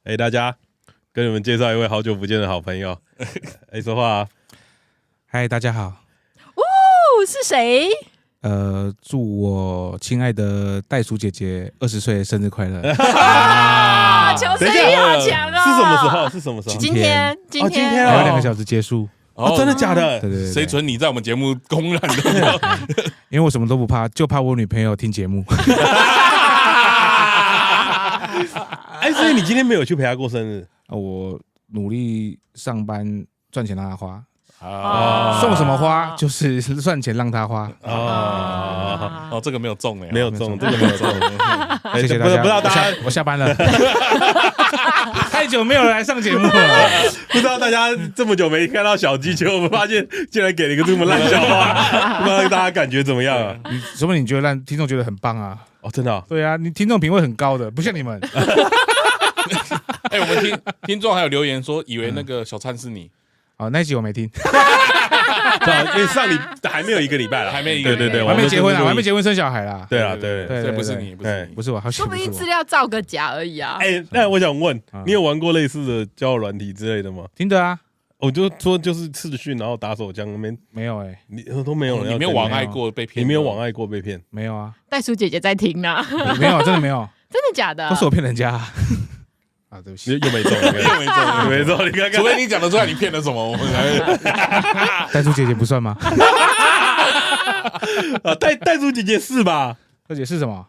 大家跟你们介绍一位好久不见的好朋友。说话啊。嗨，大家好。哦，是谁？祝我亲爱的袋鼠姐姐20岁生日快乐！求生欲好强哦！是什么时候？是什么时候？今天还有2个小时结束。真的假的？对。谁准你在我们节目公然的？因为我什么都不怕，就怕我女朋友听节目。所以你今天没有去陪她过生日？我努力上班赚钱让她花。送什么花就是赚钱让她花。这个没有中没有中，这个没有中。谢谢大家。不知道大家，我下班了。太久没有来上节目了，不知道大家这么久没看到小鸡，结果我们发现竟然给了一个这么烂笑话，不知道大家感觉怎么样啊？说不定你觉得烂，听众觉得很棒啊！真的？对啊，你听众品味很高的，不像你们。我们听众还有留言说，以为那个小灿是你。那一集我没听。因为上还没有1个礼拜了，还没一个，对，我还没结婚啊，我还没结婚生小孩啦。对，不是你，不是我，说不定资料造个假而已啊。那我想问，你有玩过类似的交友软体之类的吗？听的啊，我就说就是视讯，然后打手枪那边没有你都没有，你没有网爱过被骗？你没有网爱过被骗？没有啊，袋鼠姐姐在听呢。没有，真的没有，真的假的？都是我骗人家。对不起，又没中，没中，你看看，除非你讲得出来你骗了什么，我们才。袋鼠姐姐不算吗？袋鼠姐姐是吧？二姐是什么？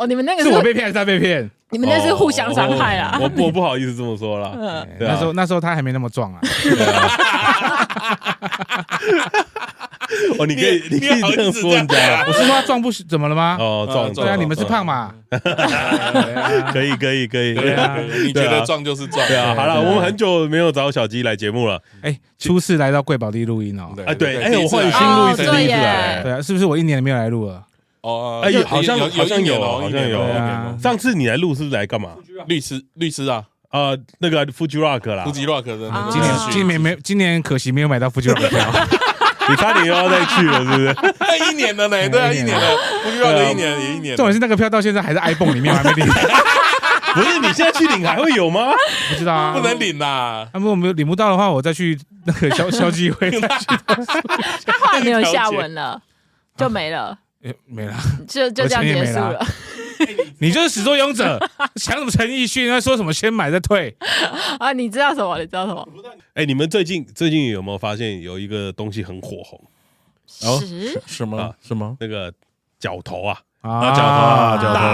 你们那个是我被骗还是他被骗？你们那是互相伤害啊！我不好意思这么说啦。那时候他还没那么壮啊。你可以这样说人家。我是说他壮不怎么了吗？壮。对啊，你们是胖嘛？可以。对啊，你觉得壮就是壮。对啊，好了，我们很久没有找小鸡来节目了。初次来到贵宝地录音哦。对，我换新录音室第一次来。对啊，是不是我1年没有来录了？好像有。上次你来录是来干嘛？律师啊。那个 Fuji Rock 啦，Fuji Rock 的那个。今年可惜没有买到 Fuji Rock 票。你差点又要再去了，是不是？1年了呢，对啊，1年了，Fuji Rock 1年也1年。重点是那个票到现在还在 iPhone 里面，还没领。不是，你现在去领还会有吗？不知道啊，不能领啦。如果我们领不到的话，我再去那个消基会。他后来没有下文了，就没了。没了，就这样结束了。你就是始作俑者，抢什么陈奕迅？他说什么先买再退啊？你知道什么？你们最近有没有发现有一个东西很火红？什么？那个角头啊，大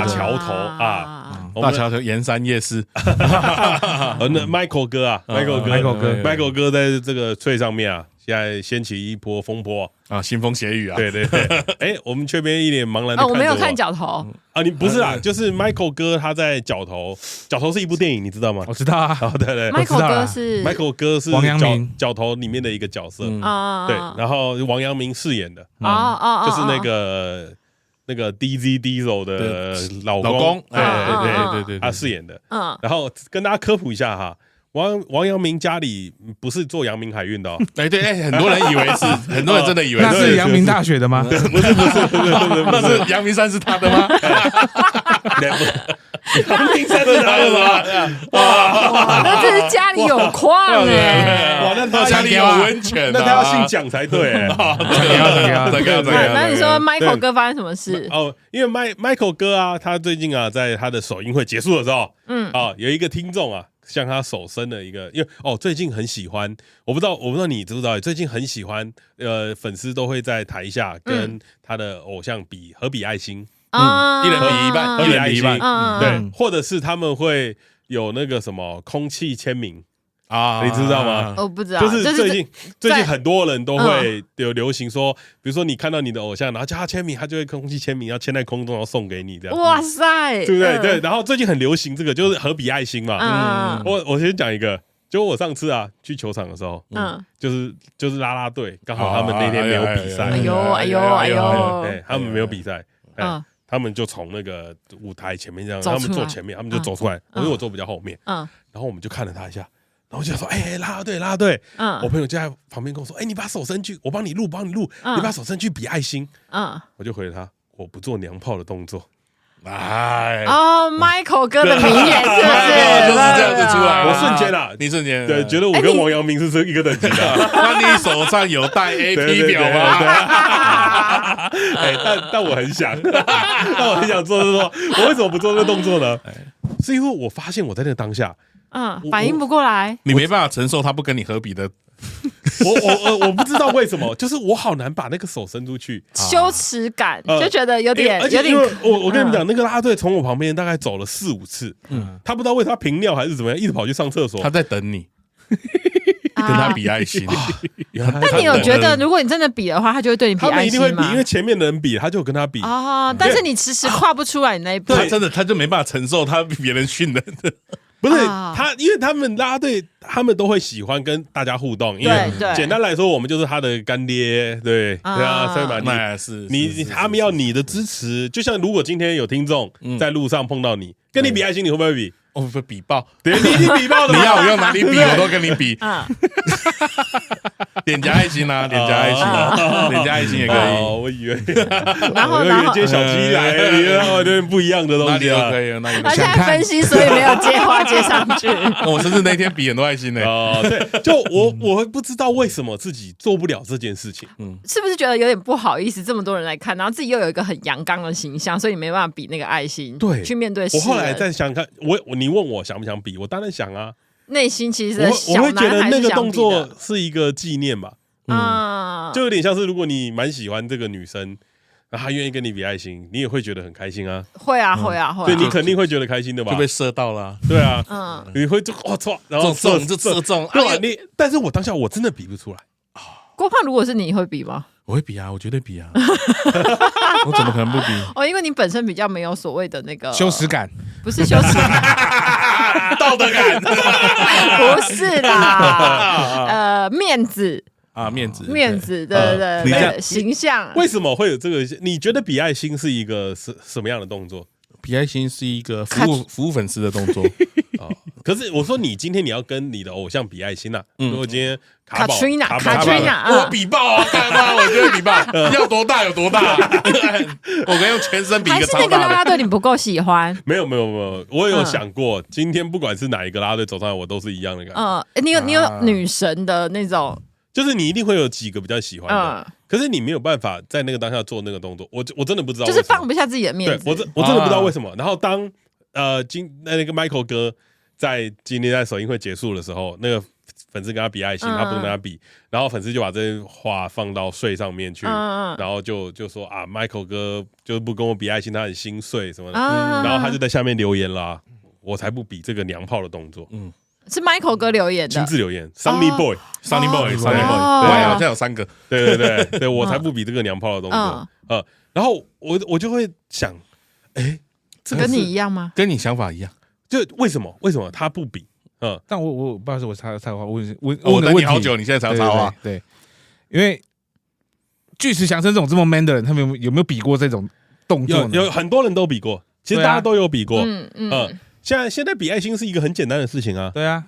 桥头啊，大桥头盐山夜市。那 Michael 哥啊，Michael 哥在这个翠上面啊，现在掀起一波风波啊，腥风血雨啊！对，我们却边一脸茫然的看着我没有看角头啊，你不是啊，就是 Michael 哥他在角头是一部电影，你知道吗？我知道啊，对 ，Michael 哥是王阳明角头里面的一个角色对，然后王阳明饰演的就是那个 DZ Diesel 的老公，对，他饰演的，然后跟大家科普一下哈。王阳明家里不是做阳明海运的哦。对，很多人以为是，很多人真的以为那是阳明大学的吗？不是，那是阳明山是他的吗？阳明山是他的吗？哇，那这是家里有矿哇，那他家里有温泉，那他要姓蒋才对。那你说 Michael 哥发生什么事？因为 Michael 哥啊，他最近啊，在他的首映会结束的时候，有一个听众啊。向他手伸了一个，因为最近很喜欢，我不知道你知不知道，最近很喜欢，粉丝都会在台下跟他的偶像合比爱心，一人比一半，合比爱心，对，或者是他们会有那个什么空气签名。你知道吗？我不知道，就是最近很多人都会有流行说，比如说你看到你的偶像，然后叫他签名，他就会空气签名，要签在空中，然后送给你这样。哇塞，对不对？对。然后最近很流行这个，就是合比爱心嘛。我先讲一个，就我上次啊去球场的时候，就是啦啦队，刚好他们那天没有比赛。哎呦，他们没有比赛，他们就从那个舞台前面这样，他们坐前面，他们就走出来，因为我坐比较后面，然后我们就看了他一下。然后就说：“啦啦队！”我朋友就在旁边跟我说：“你把手伸去，我帮你录，你把手伸去比爱心。”我就回了他：“我不做娘炮的动作。”哎，哦，Michael 哥的名言是不就是是？这样子出来我瞬间啊，你瞬间对，觉得我跟王阳明是一个等级的。那你手上有带 AP 表吗？哎，但我很想，但我很想做，我为什么不做这个动作呢？是因为我发现我在那个当下，反应不过来，你没办法承受他不跟你合比的，我不知道为什么，就是我好难把那个手伸出去，羞耻感就觉得有点而且因为我跟你们讲，那个啦啦队从我旁边大概走了4-5次，他不知道为什么他频尿还是怎么样，一直跑去上厕所，他在等你。跟他比爱心，那你有觉得，如果你真的比的话，他就会对你比爱心吗？他们一定会比，因为前面的人比，他就跟他比哦。但是你迟迟跨不出来你那一步，他真的他就没办法承受他比别人逊的。不是他，因为他们啦啦队，他们都会喜欢跟大家互动，因为简单来说，我们就是他的干爹，对啊，所以嘛，他们要你的支持，就像如果今天有听众在路上碰到你，跟你比爱心，你会不会比？我会比爆，对，你已经比爆了，你要我用哪里比，我都跟你比。脸颊爱心啊，脸颊爱心啊，脸颊爱心也可以。我以为，然后接小鸡来，有点不一样的东西啊。可以，那他现在分析，所以没有接话接上去。我甚至那天比很多爱心呢。对，就我不知道为什么自己做不了这件事情。是不是觉得有点不好意思？这么多人来看，然后自己又有一个很阳刚的形象，所以你没办法比那个爱心。对，去面对。我后来在想看，你问我想不想比，我当然想啊。内心其实我会觉得那个动作是一个纪念吧，就有点像是如果你蛮喜欢这个女生，然后她愿意跟你比爱心，你也会觉得很开心啊。会啊，对，你肯定会觉得开心的吧？就被射到了，对啊，你会就我操，然后中就射中，对啊，但是我当下我真的比不出来。郭胖，如果是你会比吗？我会比啊，我绝对比啊，我怎么可能不比？因为你本身比较没有所谓的那个羞耻感，不是羞耻感，道德感，不是啦，面子啊，面子，对，形象。为什么会有这个？你觉得比爱心是一个什么样的动作？比爱心是一个服务粉丝的动作。可是我说你今天你要跟你的偶像比爱心啊，如果今天卡宝 Katrina， 我比爆啊，干嘛？我就会比爆，要多大有多大，我可以用全身比一个超大的。还是那个啦啦队你不够喜欢？没有，我有想过，今天不管是哪一个啦啦队走上来，我都是一样的感觉。你有女神的那种，就是你一定会有几个比较喜欢的，可是你没有办法在那个当下做那个动作，我真的不知道，就是放不下自己的面子。对，我真的不知道为什么。然后当那个 Michael 哥。今天在首映会结束的时候，那个粉丝跟他比爱心，他不能跟他比，然后粉丝就把这些话放到碎上面去，然后就说啊 ，Michael 哥就不跟我比爱心，他很心碎什么的，然后他就在下面留言啦，我才不比这个娘炮的动作，是 Michael 哥留言的，亲自留言 ，Sunny Boy，Sunny Boy，对，好像有3个，对，我才不比这个娘炮的动作，然后我就会想，这跟你一样吗？跟你想法一样。就为什么他不比？但我不好意思，我插话，我等你好久，你现在才插话。对，因为巨石强森这种这么 man 的人，他们有没有比过这种动作呢？有很多人都比过，其实大家都有比过。现在比爱心是一个很简单的事情啊。对啊。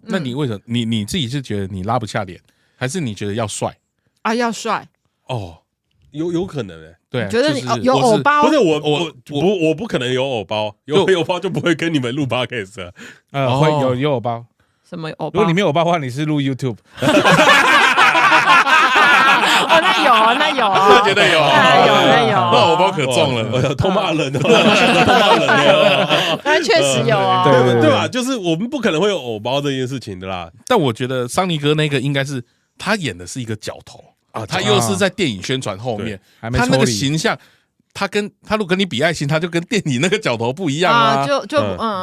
那你为什么你自己是觉得你拉不下脸，还是你觉得要帅啊？要帅哦，有可能对，觉得你有偶包，不是我不可能有偶包，有偶包就不会跟你们录 podcast 了。会有偶包，什么偶包？如果你没有偶包的话，你是录 YouTube。那有啊，绝对有，那偶包可重了，痛骂人，痛骂人，但确实有啊，对吧？就是我们不可能会有偶包这件事情的啦。但我觉得桑尼哥那个应该是他演的是一个角头。他又是在电影宣传后面，他那个形象，他如果跟你比爱心，他就跟电影那个角头不一样啊，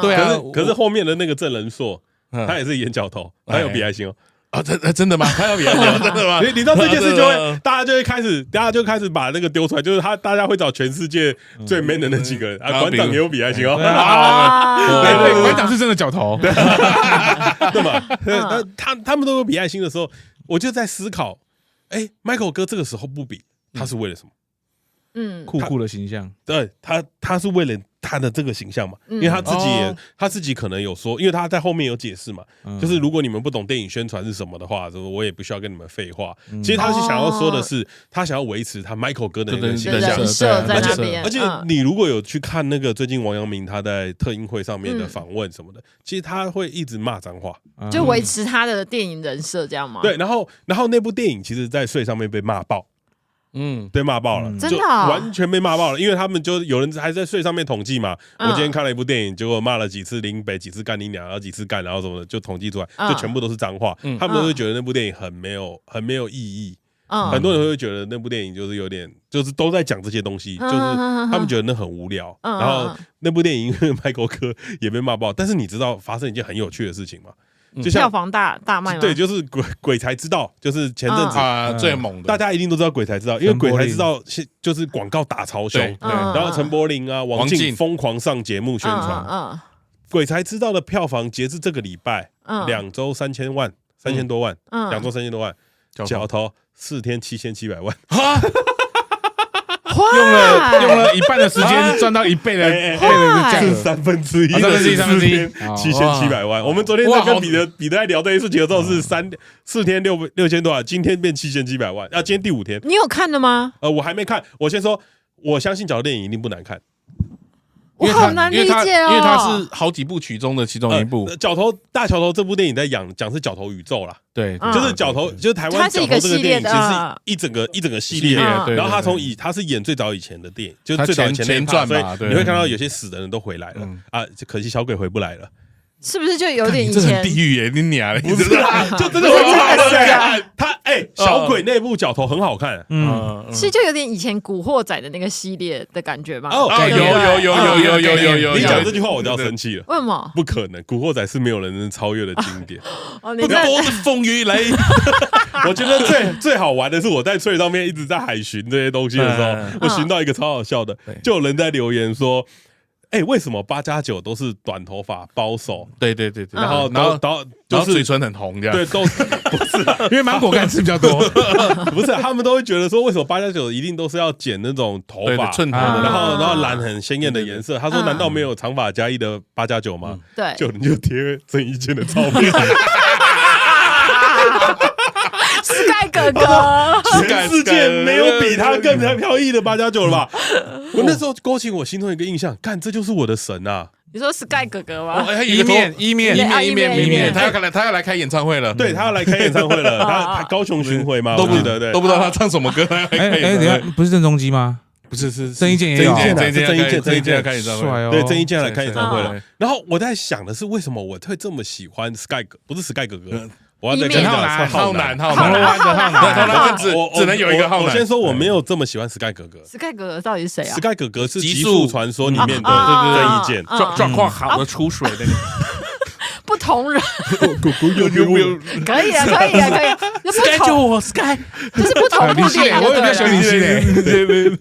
对啊。可是后面的那个郑仁硕，他也是演角头，他有比爱心哦。啊，真的吗？他要比爱心，真的吗？你知道这件事就会，大家就开始把那个丢出来，就是大家会找全世界最 man 的那几个人啊，馆长也有比爱心哦。对，馆长是真的角头，对嘛？他们都有比爱心的时候，我就在思考。Michael 哥这个时候不比，他是为了什么？酷酷的形象。对他是为了他的这个形象嘛，因为他自己可能有说，因为他在后面有解释嘛，就是如果你们不懂电影宣传是什么的话，我也不需要跟你们废话。其实他是想要说的是，他想要维持他 Michael 哥的那个形象，人设在那边。而且你如果有去看那个最近王阳明他在特映会上面的访问什么的，其实他会一直骂脏话，就维持他的电影人设这样吗？对，然后那部电影其实在税上面被骂爆。被骂爆了，真的完全被骂爆了，因为他们就有人还在税上面统计嘛。我今天看了一部电影，结果骂了几次林北，几次干你娘，然后几次干，然后什么的，就统计出来，就全部都是脏话。他们都会觉得那部电影很没有意义。很多人会觉得那部电影就是有点，就是都在讲这些东西，就是他们觉得那很无聊。然后那部电影因为Michael哥也被骂爆，但是你知道发生一件很有趣的事情吗？就像票房大卖吗？对，就是鬼才知道，就是前阵子最猛的，大家一定都知道鬼才知道，因为鬼才知道就是广告打超凶，然后陈柏霖啊、王静疯狂上节目宣传。鬼才知道的票房截至这个礼拜2周3000万，3000多万，2周3000多万，角头4天7700万。用了一半的时间赚到1倍的价格，是1/3，4天7700万。我们昨天在跟彼得在聊这件事情的时候是4天6000多万，今天变7700万。今天第5天，你有看了吗？我还没看。我先说，我相信角头电影一定不难看。我好难理解哦，因为它是好几部曲中的其中一部。大桥头这部电影在讲是角头宇宙啦，对，就是角头，就是台湾角头这个电影，其实是一整个系列。然后他是演最早以前的电影，就是最早以前的传嘛，所以你会看到有些死的人都回来了啊，可惜小鬼回不来了。是不是就有点以前？这很地狱耶，你娘嘞！不是，就真的很好看。他小鬼那部角头很好看。其实就有点以前古惑仔的那个系列的感觉吧。有。你讲这句话我就要生气了。为什么？不可能，古惑仔是没有人能超越的经典。你多是风雨雷。我觉得最好玩的是我在脆上面一直在海巡这些东西的时候，我寻到一个超好笑的，就有人在留言说。为什么8+9都是短头发包手？对，然后就是嘴唇很红这样。对，都不是，因为芒果干吃比较多。不是，他们都会觉得说，为什么8+9一定都是要剪那种头发寸头，然后染很鲜艳的颜色？他说，难道没有长发加1的8+9吗？对，就你就贴郑伊健的照片。Sky 哥哥，全世界没有比他更飘逸的8+9了吧？我那时候勾起我心中一个印象，看这就是我的神啊！你说 Sky 哥哥吗？一面，他要来开演唱会了，对他要来开演唱会了，他高雄巡回嘛，都不知道他唱什么歌，等一下不是郑中基吗？不是，是郑伊健也有，郑伊健开演唱会，对，郑伊健来开演唱会了。然后我在想的是，为什么我会这么喜欢 Sky 哥？不是 Sky 哥哥。我要再跟他浩南，只能有一个浩南。我先说我没有这么喜欢 Sky 哥哥。Sky 哥哥到底是谁啊 ？Sky 哥哥是《极速传说》里面的郑伊健，状况好的出水的。不同人，可以啊。Sky 救我 ，Sky， 这是不同部电影。我有没有选李希嘞？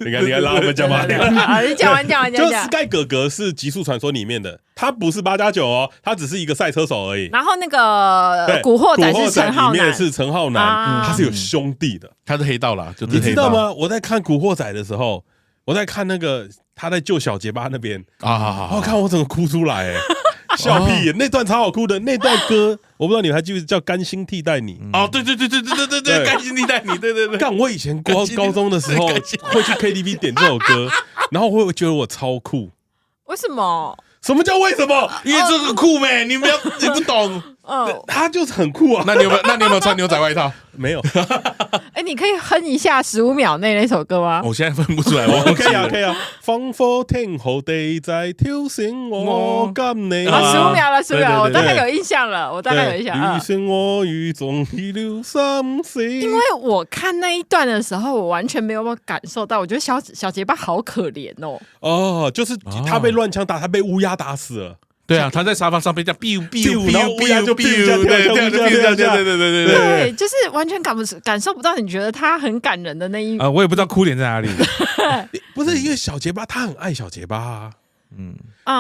你看拉我们讲嘛。你讲完。就 Sky 哥哥是《极速传说》里面的，他不是8+9哦，他只是一个赛车手而已。然后那个古惑仔是陈浩南，里面是陈浩南，他是有兄弟的，他是黑道啦，你知道吗？我在看古惑仔的时候，我在看那个他在救小结巴那边我看我整个哭出来笑屁那段超好哭的，那段歌我不知道你们还记不记得叫《甘心替代你》对，甘心替代你，对。干，我以前高中的时候会去 KTV 点这首歌，然后我会觉得我超酷。为什么？什么叫为什么？因为这个酷妹，你不懂。他就是很酷啊。那你有没有穿牛仔外套？没有。你可以哼一下15秒内那首歌吗？我现在分不出来。可以啊。烽火天后地在挑醒我甘你。15秒了，15秒，我大概有印象了。余生我与总遗留心事。因为我看那一段的时候，我完全没有感受到，我觉得小结巴好可怜哦。就是他被乱枪打，他被乌鸦打死了。对啊，他在沙发上被这样 biu， 然后乌鸦就 biu 对，就是完全感受不到，你觉得他很感人的那一我也不知道哭点在哪里。不是因为小结巴，他很爱小结巴啊。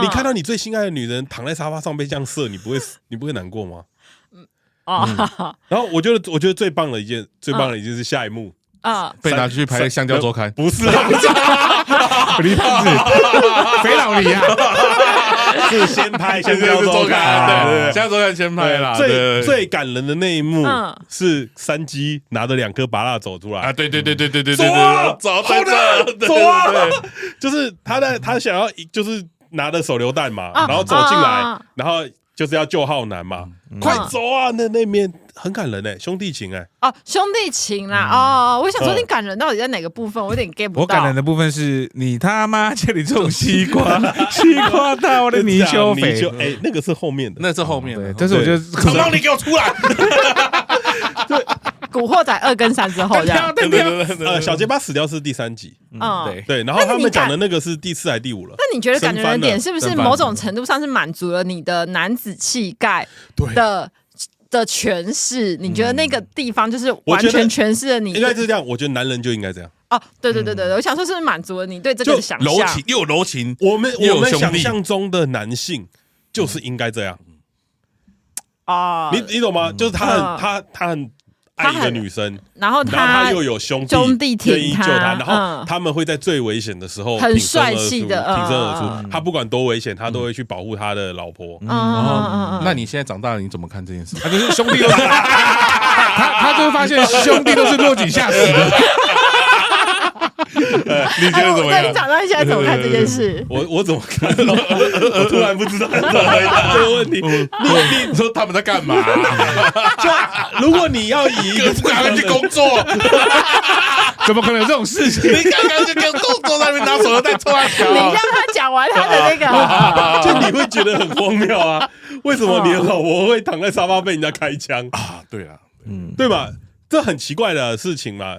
你看到你最心爱的女人躺在沙发上被这样射，你不会难过吗？然后我觉得最棒的一件是下一幕。被拿去拍《香蕉周刊》不是啊，李胖子，肥老李啊，是先拍香香蕉周刊，对对香蕉周刊先拍啦。最感人的那一幕是山鸡拿着2颗芭乐走出来啊，对，走啊，走好的，走啊，就是他想要就是拿着手榴弹嘛，然后走进来，然后就是要救浩南嘛，快走啊！那面很感人兄弟情兄弟情啦我想说你感人到底在哪个部分？我有点 get 不到。我感人的部分是你他妈这里种西瓜，西瓜大我的泥鳅肥，那个是后面的，那是后面的，但是我觉得长毛你给我出来！古惑仔2跟3之后这样，小结巴死掉是第3集，对，然后他们讲的那个是第4还是第5了？那你觉得感人的点是不是某种程度上是满足了你的男子气概的诠释？你觉得那个地方就是完全诠释了你？应该是这样，我觉得男人就应该这样。对，我想说是不是满足了你对这个的想象？柔情又有柔情，我们想象中的男性就是应该这样你懂吗？就是他很爱一个女生，然后他又有兄弟愿意救他，然后他们会在最危险的时候很帅气的挺身而出。他不管多危险，他都会去保护他的老婆。那你现在长大了，你怎么看这件事？他就是兄弟都是他就会发现兄弟都是落井下石的。你觉得怎么样？你长大现在怎么看这件事？我怎么看？我突然不知道怎么回答这个问题。你说他们在干嘛？就如果你要以一个不赶快去工作，怎么可能有这种事情？你刚刚就给我坐在那边拿手榴弹戳他脚。你让他讲完他的那个，就你会觉得很荒谬啊？为什么你的老婆会躺在沙发被人家开枪啊？对啊，对吧？这很奇怪的事情嘛。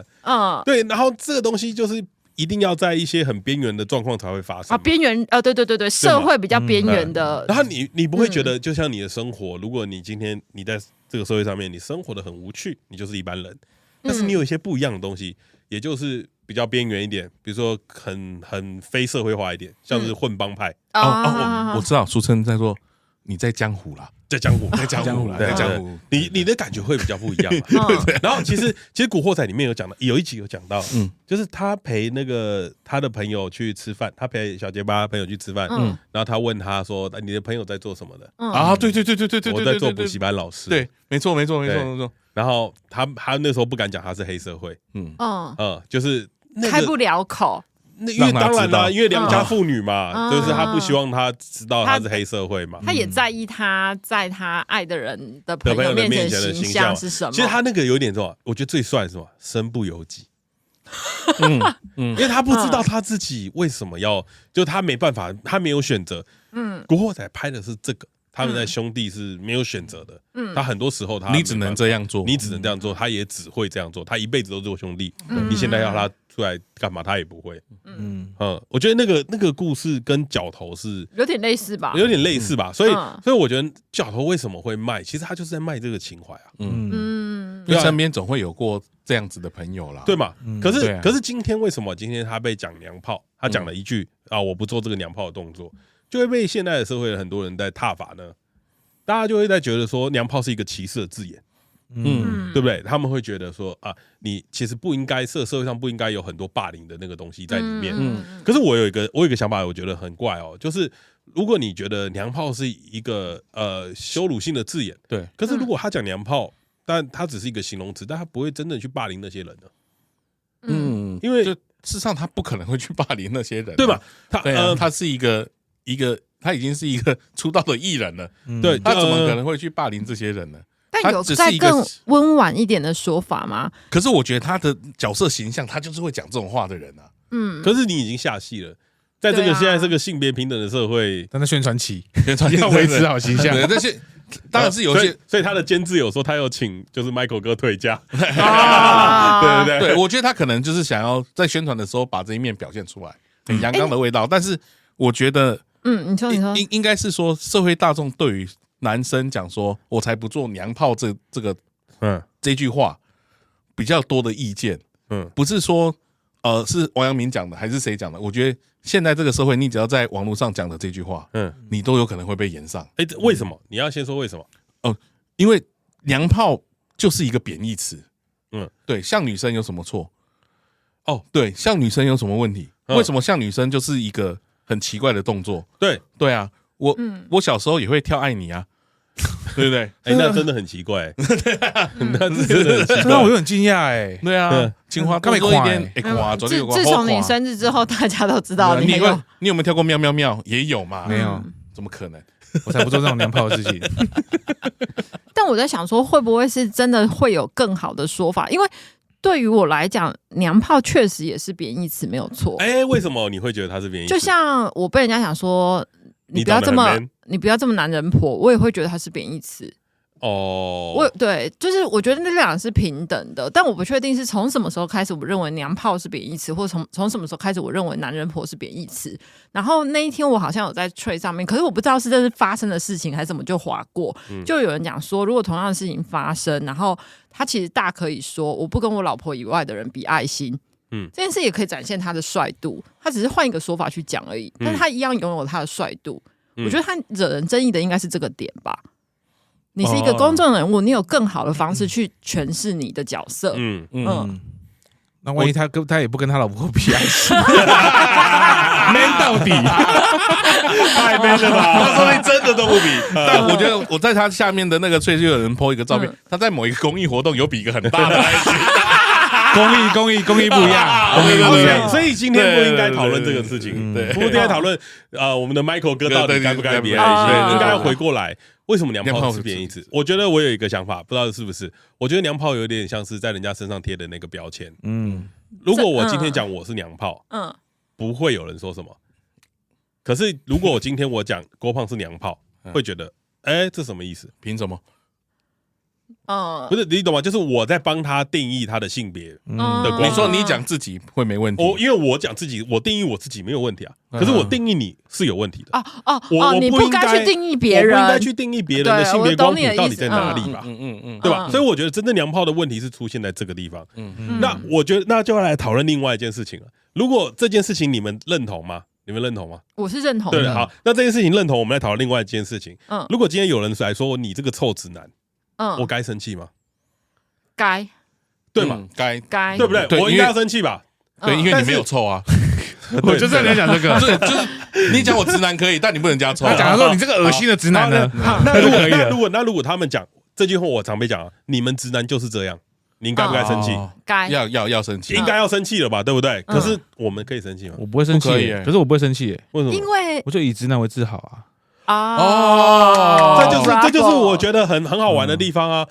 对，然后这个东西就是一定要在一些很边缘的状况才会发生边缘对，社会比较边缘的。然后你不会觉得，就像你的生活，如果你今天你在这个社会上面，你生活的很无趣，你就是一般人。但是你有一些不一样的东西，也就是比较边缘一点，比如说很非社会化一点，像是混帮派。我知道，俗称在说你在江湖啦。在江湖，在江湖，你的感觉会比较不一样嘛。然后其实《古惑仔》里面有讲到，有一集有讲到，就是他陪那个他的朋友去吃饭，他陪小结巴朋友去吃饭，然后他问他说：“你的朋友在做什么的？”对，我在做补习班老师。对，没错。然后他那时候不敢讲他是黑社会，就是开不了口。因为当然啦，因为良家妇女嘛，就是他不希望他知道他是黑社会嘛。他也在意他在他爱的人的朋友面前的形象是什么。其实他那个有点什么，我觉得最帅是什么？身不由己。因为他不知道他自己为什么要，就他没办法，他没有选择。古惑仔拍的是这个。他们在兄弟是没有选择的，他很多时候你只能这样做，你只能这样做，他也只会这样做，他一辈子都做兄弟。你现在要他出来干嘛，他也不会。我觉得那个故事跟角头是有点类似吧，所以我觉得角头为什么会卖，其实他就是在卖这个情怀啊。因为身边总会有过这样子的朋友啦，对嘛？可是今天为什么今天他被讲娘炮，他讲了一句我不做这个娘炮的动作，就会被现在的社会很多人在挞伐呢？大家就会在觉得说娘炮是一个歧视的字眼，对不对？他们会觉得说你其实不应该，社会上不应该有很多霸凌的那个东西在里面。可是我有一个想法，我觉得很怪就是如果你觉得娘炮是一个羞辱性的字眼，对，可是如果他讲娘炮，但他只是一个形容词，但他不会真的去霸凌那些人呢？因为事实上他不可能会去霸凌那些人，对吧？他是一个他已经是一个出道的艺人了，对，他怎么可能会去霸凌这些人呢？但有再更温婉一点的说法吗？可是我觉得他的角色形象，他就是会讲这种话的人啊。可是你已经下戏了，在这个现在这个性别平等的社会，但在宣传期，要维持好形象。那些当然是有些，所以他的监制有说他有请就是 Michael 哥退假，对，我觉得他可能就是想要在宣传的时候把这一面表现出来，很阳刚的味道。但是我觉得。你说应该是说社会大众对于男生讲说我才不做娘炮这句话比较多的意见，不是说是王阳明讲的还是谁讲的？我觉得现在这个社会，你只要在网络上讲的这句话，你都有可能会被炎上。为什么？你要先说为什么？因为娘炮就是一个贬义词，对，像女生有什么错？对，像女生有什么问题？为什么像女生就是一个很奇怪的动作？对啊，我小时候也会跳爱你啊。对不对？哎，那真的很奇怪，那真的很奇怪，我就很惊讶哎。对啊，青花多一点，自从你生日之后，大家都知道你有没有跳过喵喵喵？也有嘛？没有，怎么可能？我才不做这种娘炮的事情。但我在想说，会不会是真的会有更好的说法？因为对于我来讲，娘炮确实也是贬义词，没有错。哎，为什么你会觉得它是贬义词？就像我被人家讲说，你不要这么男人婆，我也会觉得它是贬义词。对，就是我觉得那两个是平等的，但我不确定是从什么时候开始，我认为娘炮是贬义词，或者从什么时候开始，我认为男人婆是贬义词。然后那一天我好像有在 Trade 上面，可是我不知道是这是发生的事情还是怎么就划过，就有人讲说，如果同样的事情发生，然后他其实大可以说，我不跟我老婆以外的人比爱心。这件事也可以展现他的帅度，他只是换一个说法去讲而已，但他一样拥有他的帅度。我觉得他惹人争议的应该是这个点吧。你是一个公众人物，你有更好的方式去诠释你的角色。那万一他也不跟他老婆比爱心，man 到底，太 man 了吧？他说你真的都不比。但我觉得我在他下面的那个最近有人 po 一个照片，他在某一个公益活动有比一个很大的爱心。公益不一样，所以今天不应该讨论这个事情，不应该讨论我们的 Michael 哥到底该不该比爱心，应该要回过来，为什么娘炮是贬义词？我觉得我有一个想法，不知道是不是？我觉得娘炮有点像是在人家身上贴的那个标签。如果我今天讲我是娘炮，不会有人说什么。可是如果我今天我讲郭胖是娘炮，会觉得，哎，这什么意思？凭什么？不是你懂吗？就是我在帮他定义他的性别的光。你说你讲自己会没问题？因为我讲自己，我定义我自己没有问题啊。可是我定义你是有问题的。你不该去定义别人，我不应该去定义别人的性别光谱到底在哪里吧？对吧？所以我觉得真正娘炮的问题是出现在这个地方。那我觉得那就要来讨论另外一件事情了。如果这件事情你们认同吗？你们认同吗？我是认同的。对，好，那这件事情认同，我们来讨论另外一件事情。如果今天有人来说你这个臭直男，我该生气吗？该，对嘛？该，对不对？我应该要生气吧？对，因为你没有臭啊。我就是在讲这个，就是你讲我直男可以，但你不能加臭。他讲说你这个恶心的直男呢，那如果他们讲这句话，我常被讲啊，你们直男就是这样，你应该不该生气？该，要生气，应该要生气了吧？对不对？可是我们可以生气吗？我不会生气，可是我不会生气，为什么？因为我就以直男为自豪啊。这就是我觉得很好玩的地方啊！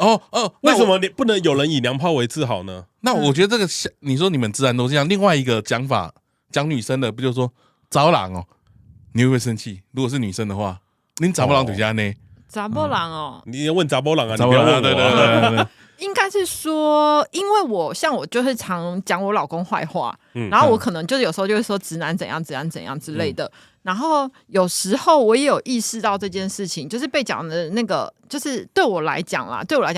为什么你不能有人以娘炮为自豪呢？那我觉得这个，你说你们自然都这样。另外一个讲法，讲女生的，不就说找狼哦？你会不会生气？如果是女生的话，你找不狼底下呢？找不狼哦？你要问找不狼啊？你不要问我。应该是说，因为我就是常讲我老公坏话，然后我可能就是有时候就会说直男怎样怎样怎样之类的。然后有时候我也有意识到这件事情，就是被讲的那个，就是对我来讲，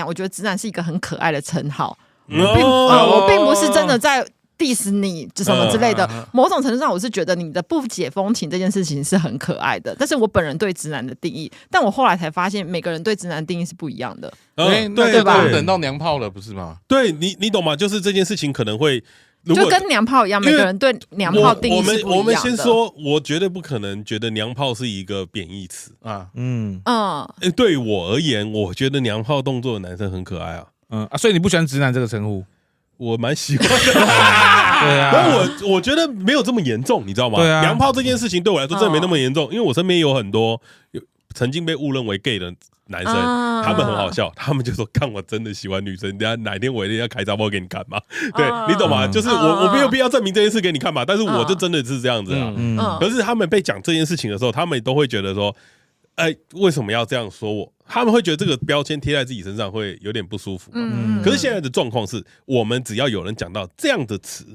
我觉得直男是一个很可爱的称号。我并不是真的在 diss 你什么之类的。某种程度上，我是觉得你的不解风情这件事情是很可爱的，但是我本人对直男的定义，但我后来才发现，每个人对直男的定义是不一样的。对吧？等到娘炮了，不是吗？对，你懂吗？就是这件事情可能会。就跟娘炮一样，每个人对娘炮定义是不一样的。我们先说，我绝对不可能觉得娘炮是一个贬义词啊。对于我而言，我觉得娘炮动作的男生很可爱啊。所以你不喜欢直男这个称呼？我蛮喜欢的。对啊，但我觉得没有这么严重，你知道吗？娘炮这件事情对我来说真的没那么严重，因为我身边有很多曾经被误认为 gay 的男生，他们很好笑，他们就说：“看我真的喜欢女生，等下哪天我一定要开杂包给你看嘛。”对，你懂吗？就是我没有必要证明这件事给你看嘛，但是我就真的是这样子啊。可是他们被讲这件事情的时候，他们都会觉得说：“哎，为什么要这样说我？”他们会觉得这个标签贴在自己身上会有点不舒服。可是现在的状况是，我们只要有人讲到这样的词，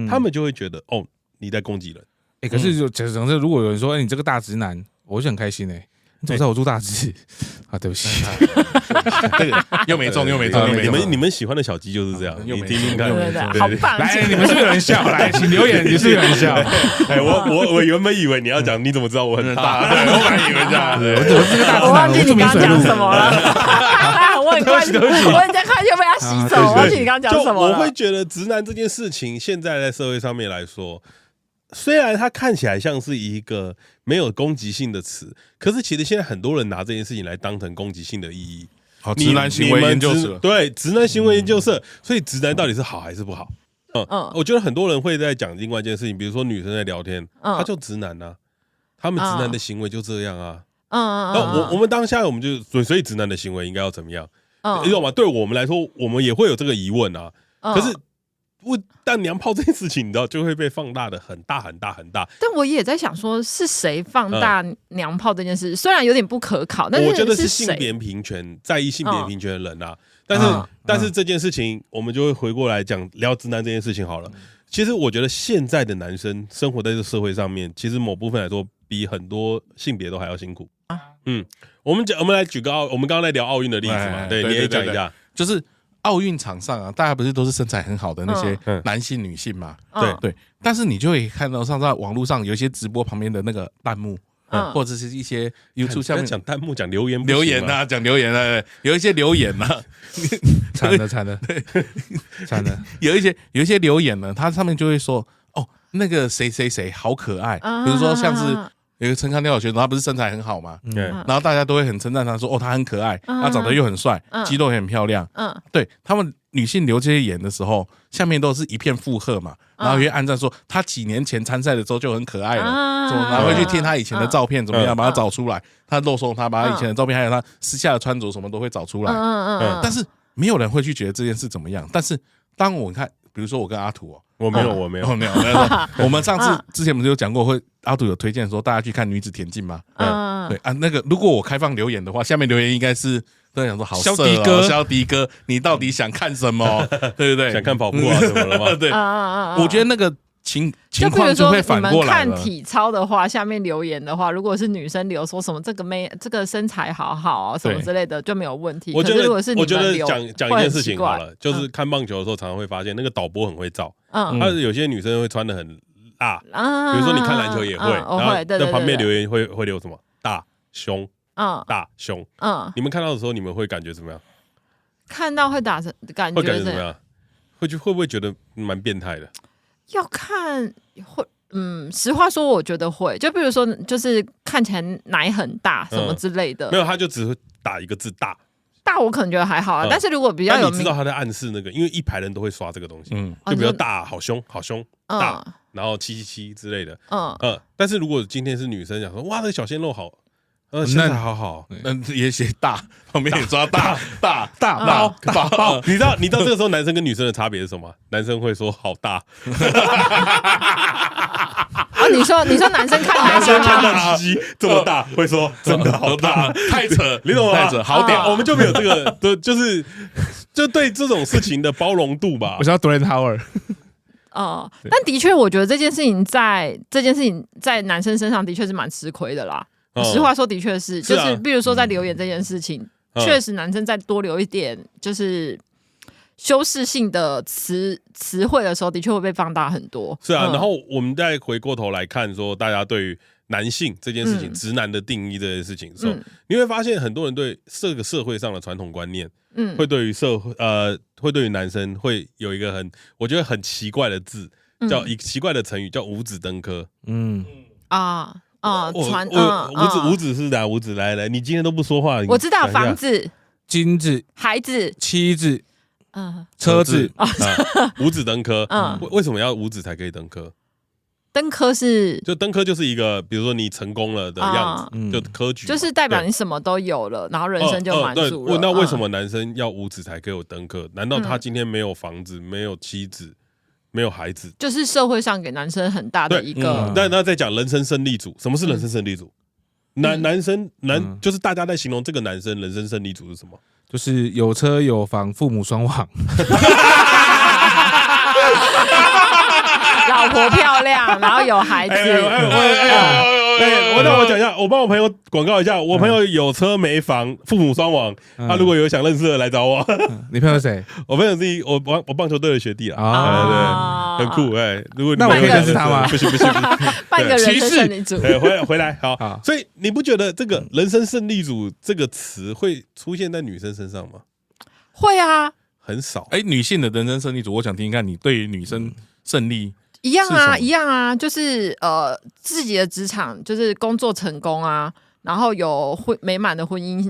他们就会觉得哦，你在攻击人。可是就假设如果有人说：“哎，你这个大直男”，我就很开心哎。你怎么知道我住大直啊？对不起，这个又没中。你们喜欢的小鸡就是这样，你听听看，好棒！来，你们是不是有人笑？来，请留言，你是不是有人笑？哎，我原本以为你要讲，你怎么知道我很大？对，我本来以为这样子，我是个大直男，我忘记你刚刚讲什么了。我很快，我很在看，就被他洗走。我忘记你刚刚讲什么了。我会觉得直男这件事情，现在在社会上面来说。虽然它看起来像是一个没有攻击性的词，可是其实现在很多人拿这件事情来当成攻击性的意义。好，直男行为研究社，对，直男行为研究社。所以直男到底是好还是不好？我觉得很多人会在讲另外一件事情，比如说女生在聊天，他就直男啊，他们直男的行为就这样啊。我们当下我们就所以直男的行为应该要怎么样？你懂吗？对我们来说，我们也会有这个疑问啊。可是但娘炮这件事情，你知道就会被放大的很大很大很大。但我也在想说，是谁放大娘炮这件事？虽然有点不可考，但是我觉得是性别平权，在意性别平权的人啊。但是这件事情，我们就会回过来讲聊直男这件事情好了。其实我觉得现在的男生生活在这个社会上面，其实某部分来说，比很多性别都还要辛苦。我们来举个我们刚刚在聊奥运的例子嘛，对，你也讲一下，就是奥运场上啊，大家不是都是身材很好的那些男性、女性嘛？对。但是你就会看到，在网络上有一些直播旁边的那个弹幕，或者是一些 YouTube 下面讲弹幕、讲留言啊，讲留言啊，有一些留言啊，惨了，有一些留言呢，它上面就会说，哦，那个谁谁谁好可爱，比如说像是。有一个陈康跳的学生，他不是身材很好嘛？然后大家都会很称赞他说：“哦，他很可爱，他长得又很帅，肌肉也很漂亮。”对他们女性留这些言的时候，下面都是一片附和嘛，然后也按赞说他几年前参赛的时候就很可爱了，然后会去贴他以前的照片怎么样，把他找出来，他露送他把他以前的照片还有他私下的穿着什么都会找出来。但是没有人会去觉得这件事怎么样。但是当我看，比如说我跟阿土我没有。我们上次之前不是有讲过，阿土有推荐说大家去看女子田径吗？对啊，那个如果我开放留言的话，下面留言应该是都在想说好色哦，肖迪哥，你到底想看什么？对不对？想看跑步啊什么了吗？对，我觉得那个情况就会反过来了。你们看体操的话，下面留言的话，如果是女生留说什么这个身材好好啊什么之类的就没有问题。我觉得留讲一件事情好了，就是看棒球的时候常常会发现那个导播很会照，他有些女生会穿的很大，比如说你看篮球也会，然后在旁边留言会留什么大胸，大胸，你们看到的时候你们会感觉怎么样？看到会感觉怎么样？会不会觉得蛮变态的？要看会，实话说，我觉得会。就比如说，就是看起来奶很大什么之类的，没有，他就只会打一个字大。大我可能觉得还好啊，但是如果比较有，你知道他在暗示那个，因为一排人都会刷这个东西，就比较大，好凶，大，然后777之类的，但是如果今天是女生讲说，哇，这个小鲜肉好。身材好好，也写大，旁边也抓大，你知道这个时候男生跟女生的差别是什么？男生会说好大。你说男生看男生看到鸡这么大，会说真的好大，太扯，你懂吗？太扯，好屌，我们就没有这个，就对这种事情的包容度吧。我想要 Dwight Howard。但的确，我觉得这件事情在男生身上的确是蛮吃亏的啦。实话说，的确是，就是比如说在留言这件事情，确实男生再多留一点就是修饰性的词汇的时候，的确会被放大很多。是啊，然后我们再回过头来看，说大家对于男性这件事情、直男的定义这件事情的时候，你会发现很多人对这个社会上的传统观念，会对于男生会有一个我觉得很奇怪的字，叫一个奇怪的成语，叫五子登科。五子是哪五子？来，你今天都不说话。我知道房子、金子、孩子、妻子、车子，五子登科。为什么要五子才可以登科？登科就是一个，比如说你成功了的样子，就科举，就是代表你什么都有了，然后人生就满足了。那为什么男生要五子才可以有登科？难道他今天没有房子、没有妻子？没有孩子，就是社会上给男生很大的一个。那再讲人生胜利组，什么是人生胜利组？男生就是大家在形容这个男生人生胜利组是什么？就是有车有房，父母双亡，老婆漂亮，然后有孩子。那我讲一下，我帮我朋友广告一下，我朋友有车没房，父母双亡。他如果有想认识的来找我。你朋友谁？我朋友是我棒球队的学弟啊，对，很酷如果那我可以认识他吗？不行，半个人生胜利组。回来好。所以你不觉得这个人生胜利组这个词会出现在女生身上吗？会啊，很少。女性的人生胜利组，我想听听看你对于女生胜利一样啊，一样啊，就是自己的职场就是工作成功啊，然后有美满的婚姻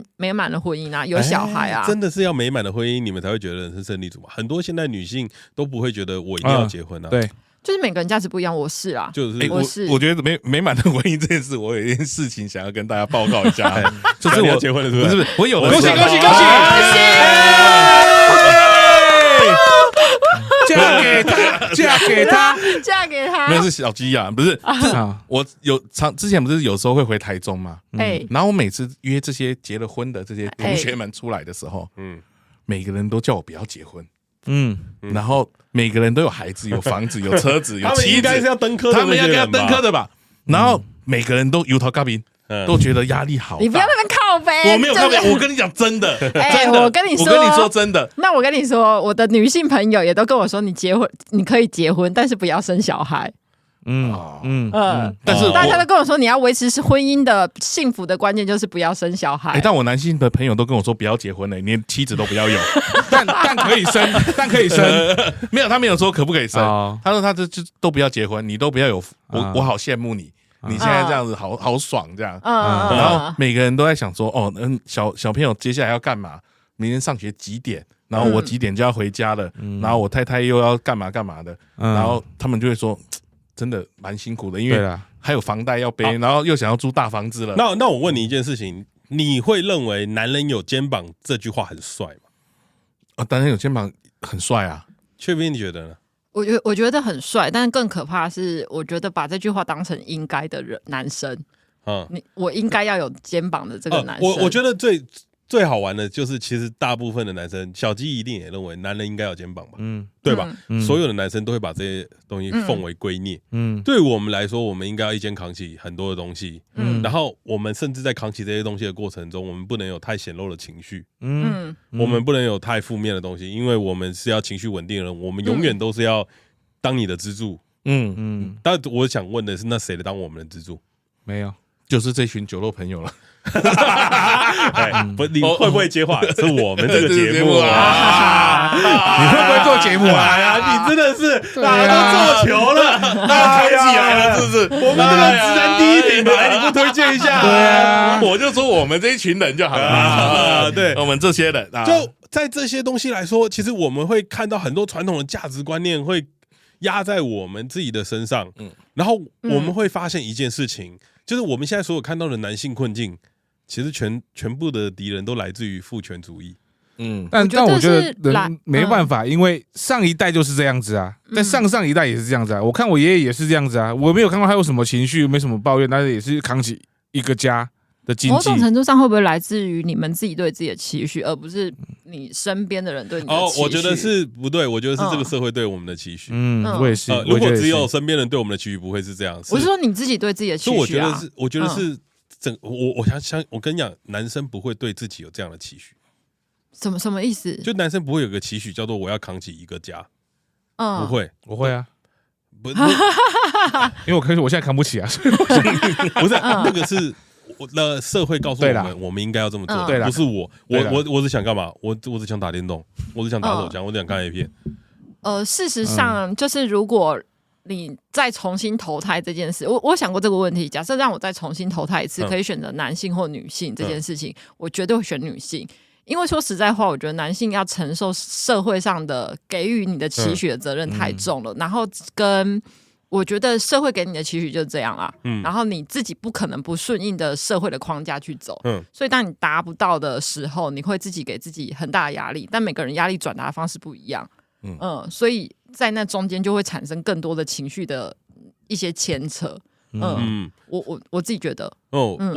啊，有小孩啊，真的是要美满的婚姻，你们才会觉得人生胜利组嘛。很多现代女性都不会觉得我一定要结婚啊，对，就是每个人价值不一样。我是啊，就是我觉得美满的婚姻这件事，我有一件事情想要跟大家报告一下，就是我结婚了，是不是？我有恭喜！嫁给他，没有是小鸡呀，不是。我之前不是有时候会回台中嘛，然后我每次约这些结了婚的这些同学们出来的时候，每个人都叫我不要结婚，然后每个人都有孩子、有房子、有车子、有妻子，他们应该是要登科的，他们要跟他登科的吧？然后每个人都油头咖宾。都觉得压力好大，你不要那边靠背，我没有靠背，我跟你讲真的，真的，我跟你说真的。那我跟你说，我的女性朋友也都跟我说，你可以结婚，但是不要生小孩。但是大家都跟我说，你要维持是婚姻的幸福的关键就是不要生小孩。但我男性的朋友都跟我说不要结婚了，连妻子都不要有，但可以生，没有，他没有说可不可以生，他说他就都不要结婚，你都不要有，我好羡慕你。你现在这样子好爽，这样，然后每个人都在想说，小朋友接下来要干嘛？明天上学几点？然后我几点就要回家了，然后我太太又要干嘛的，然后他们就会说，真的蛮辛苦的，因为还有房贷要背，然后又想要租大房子了。那我问你一件事情，你会认为男人有肩膀这句话很帅吗？男人有肩膀很帅啊，确斌你觉得呢？我觉得很帅，但是更可怕的是，我觉得把这句话当成应该的男生，我应该要有肩膀的这个男生。我觉得最好玩的就是，其实大部分的男生，小鸡一定也认为男人应该有肩膀吧，对吧？所有的男生都会把这些东西奉为圭臬。对我们来说，我们应该要一肩扛起很多的东西。然后我们甚至在扛起这些东西的过程中，我们不能有太显露的情绪。我们不能有太负面的东西，因为我们是要情绪稳定的人，我们永远都是要当你的支柱。但我想问的是，那谁来当我们的支柱？没有，就是这群酒肉朋友了。不，你会不会接话？是我们这个节目啊！你会不会做节目啊？哎呀，你真的是大家都做球了，抬起来了，是不是？我们这个直男第一品牌，你不推荐一下？对啊，我就说我们这一群人就好了。对，我们这些人，就在这些东西来说，其实我们会看到很多传统的价值观念会压在我们自己的身上。然后我们会发现一件事情，就是我们现在所有看到的男性困境。其实全部的敌人都来自于父权主义，但我觉得人没办法，因为上一代就是这样子啊，但上一代也是这样子啊。我看我爷爷也是这样子啊，我没有看到他有什么情绪，没什么抱怨，但是也是扛起一个家的经济。某种程度上会不会来自于你们自己对自己的期许，而不是你身边的人对你的期许？我觉得是不对，我觉得是这个社会对我们的期许。我也是。如果只有身边人对我们的期许，不会是这样。我是说你自己对自己的期许啊。我觉得是。我跟你讲，男生不会对自己有这样的期许。什么意思？就男生不会有个期许叫做我要扛起一个家。不会，我会啊。不，因为我现在扛不起啊，所以不是那个是社会告诉我们，我们应该要这么做。不是我只想干嘛？我只想打电动，我只想打手枪，我只想看 A 片。事实上，就是如果你再重新投胎这件事，我想过这个问题。假设让我再重新投胎一次，可以选择男性或女性这件事情，我绝对会选女性。因为说实在话，我觉得男性要承受社会上的给予你的期许的责任太重了，然后跟我觉得社会给你的期许就是这样啦，然后你自己不可能不顺应的社会的框架去走，所以当你达不到的时候，你会自己给自己很大的压力，但每个人压力转达的方式不一样，所以在那中间就会产生更多的情绪的一些牵扯，我自己觉得，